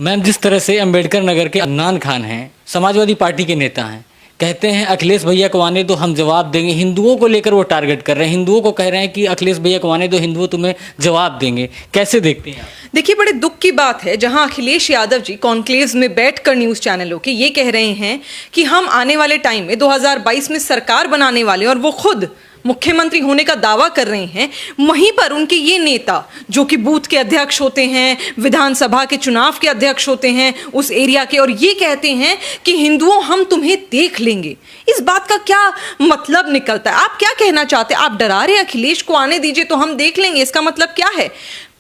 Ma'am, जिस तरह से अंबेडकर नगर के अदनान खान हैं, समाजवादी पार्टी के नेता हैं, कहते हैं अखिलेश भैया को आने दो, हम जवाब देंगे। हिंदुओं को लेकर वो टारगेट कर रहे हैं, हिंदुओं को कह रहे हैं कि अखिलेश भैया को आने दो, हिंदुओं तुम्हें जवाब देंगे। कैसे देखते हैं आप? देखिए, बड़े दुख की बात है जहां अखिलेश यादव जी कॉन्क्लेव्स में बैठकर न्यूज चैनलों के ये कह रहे हैं कि हम आने वाले टाइम में 2022 में सरकार बनाने वाले, और वो खुद मुख्यमंत्री होने का दावा कर रहे हैं। वहीं पर उनके ये नेता जो कि बूथ के अध्यक्ष होते हैं, विधानसभा के चुनाव के अध्यक्ष होते हैं उस एरिया के, और ये कहते हैं कि हिंदुओं हम तुम्हें देख लेंगे। इस बात का क्या मतलब निकलता है? आप क्या कहना चाहते हैं? आप डरा रहे हैं अखिलेश को आने दीजिए तो हम देख लेंगे, इसका मतलब क्या है?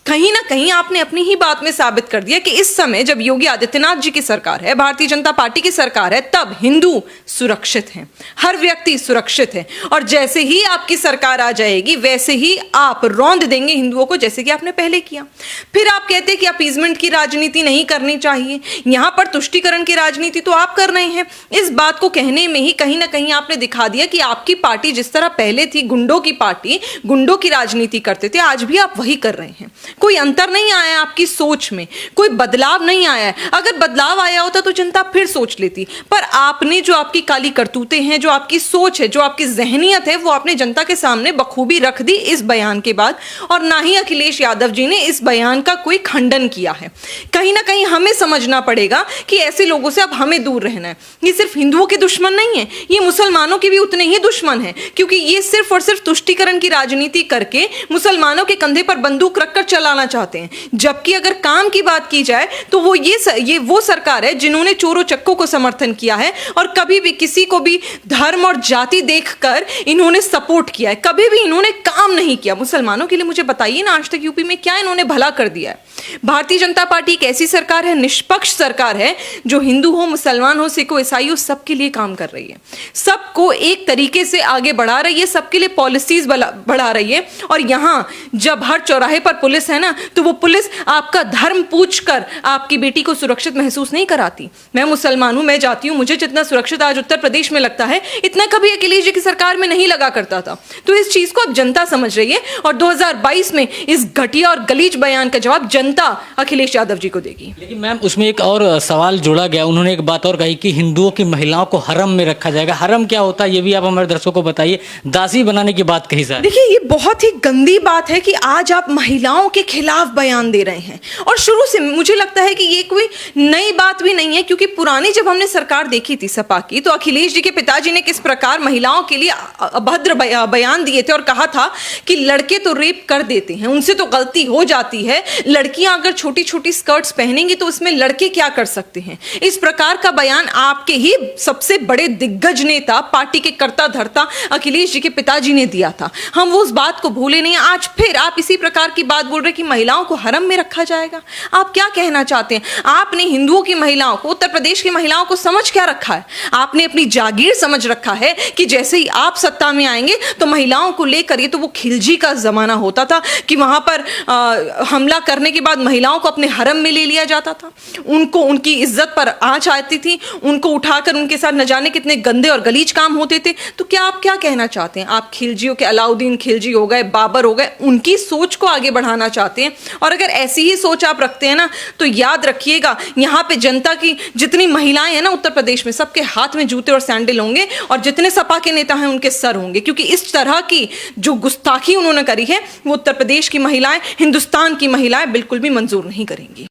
कहीं ना कहीं आपने अपनी ही बात में साबित कर दिया कि इस समय जब योगी आदित्यनाथ जी की सरकार है, भारतीय जनता पार्टी की सरकार है, तब हिंदू सुरक्षित हैं, हर व्यक्ति सुरक्षित है। और जैसे ही आपकी सरकार आ जाएगी वैसे ही आप रौंद देंगे हिंदुओं को, जैसे कि आपने पहले किया। फिर आप कहते हैं कि अपीजमेंट की राजनीति नहीं करनी चाहिए, यहां पर तुष्टीकरण की राजनीति तो आप कर रहे हैं। इस बात को कहने में ही कहीं ना कहीं आपने दिखा दिया कि आपकी पार्टी जिस तरह पहले थी, गुंडों की पार्टी, गुंडों की राजनीति करते थे, आज भी आप वही कर रहे हैं। कोई अंतर नहीं आया आपकी सोच में, कोई बदलाव नहीं आया है। अगर बदलाव आया होता तो जनता फिर सोच लेती, पर आपने जो आपकी काली करतूतें हैं, जो आपकी सोच है, जो आपकी जहनियत है, वो आपने जनता के सामने बखूबी रख दी इस बयान के बाद। और ना ही अखिलेश यादव जी ने इस बयान का कोई खंडन किया है। कहीं ना कहीं हमें समझना पड़ेगा कि ऐसे लोगों से अब हमें दूर रहना है। ये सिर्फ हिंदुओं के दुश्मन नहीं है, ये मुसलमानों के भी उतने ही दुश्मन है, क्योंकि ये सिर्फ और सिर्फ तुष्टीकरण की राजनीति करके मुसलमानों के कंधे पर बंदूक रखकर चलाना चाहते हैं। जबकि अगर काम की बात की जाए तो ये वो सरकार है जिन्होंने चोरों चक्कों को समर्थन किया है, और कभी भी किसी को भी धर्म और जाति देखकर इन्होंने सपोर्ट किया है, कभी भी इन्होंने काम नहीं किया मुसलमानों के लिए। मुझे बताइए ना, आज तक यूपी में क्या इन्होंने भला कर दिया है? भारतीय जनता पार्टी एक ऐसी सरकार है, निष्पक्ष सरकार है, जो हिंदू हो, मुसलमान हो, सिख हो, ईसाई हो, सबके लिए काम कर रही है, सबको एक तरीके से आगे बढ़ा रही है, सबके लिए पॉलिसीज बढ़ा रही है। और यहां जब हर चौराहे पर पुलिस है ना, तो वो पुलिस आपका धर्म पूछकर आपकी बेटी को सुरक्षित महसूस नहीं कराती। मैं मुसलमान हूं, मैं जाती हूं, मुझे जितना सुरक्षित आज उत्तर प्रदेश में लगता है, इतना कभी अखिलेश जी की सरकार में नहीं लगा करता था। तो इस चीज को अब जनता समझ रही है, और 2022 में इस घटिया और गलीज बयान का जवाब जनता अखिलेश यादव जी को देगी। लेकिन मैम, उसमें एक और सवाल जोड़ा गया, उन्होंने एक बात और कही कि हिंदुओं की महिलाओं को हरम में रखा जाएगा। हरम क्या होता है ये भी आप हमारे दर्शकों को बताइए। दासी बनाने की बात कही सर। देखिए, ये बहुत ही गंदी बात है कि आज आप महिलाओं के खिलाफ बयान दे रहे हैं, और शुरू से मुझे लगता है कि ये कोई नई बात भी नहीं है, क्योंकि पुरानी जब हमने सरकार देखी थी सपा की, तो अखिलेश जी के पिताजी ने किस प्रकार महिलाओं के लिए अभद्र बयान दिए थे और कहा था कि लड़के तो रेप कर देते हैं, उनसे तो गलती हो जाती है, लड़कियां अगर छोटी छोटी स्कर्ट्स पहनेंगी तो उसमें लड़के क्या कर सकते हैं। इस प्रकार का बयान आपके ही सबसे बड़े दिग्गज नेता, पार्टी के कर्ता धर्ता अखिलेश जी के पिताजी ने दिया था। हम वो उस बात को भूले नहीं। आज फिर आप इसी प्रकार की बात बोल रहे कि महिलाओं को हरम में रखा जाएगा। आप क्या कहना चाहते हैं? आपने हिंदुओं की महिलाओं को, उत्तर प्रदेश की महिलाओं को समझ क्या रखा है? आपने अपनी जागीर समझ रखा है कि जैसे ही आप सत्ता में आएंगे तो महिलाओं को लेकर, ये तो वो खिलजी का जमाना होता था कि वहां पर हमला करने के बाद महिलाओं को अपने हरम में ले लिया जाता था, उनको उनकी इज्जत पर आंच आती थी, उनको उठाकर उनके साथ न जाने कितने गंदे और गलीज काम होते थे। तो क्या आप क्या कहना चाहते हैं? आप खिलजियों के अलाउद्दीन खिलजी हो गए, बाबर हो गए, उनकी सोच को आगे बढ़ाना चाहते हैं? और अगर ऐसी ही सोच आप रखते हैं ना, तो याद रखिएगा, यहाँ पे जनता की जितनी महिलाएं हैं ना उत्तर प्रदेश में, सबके हाथ में जूते और सैंडल होंगे, और जितने सपा के नेता हैं उनके सर होंगे, क्योंकि इस तरह की जो गुस्ताखी उन्होंने करी है वो उत्तर प्रदेश की महिलाएं, हिंदुस्तान की महिलाएं बिल्कुल भी मंजूर नहीं करेंगी।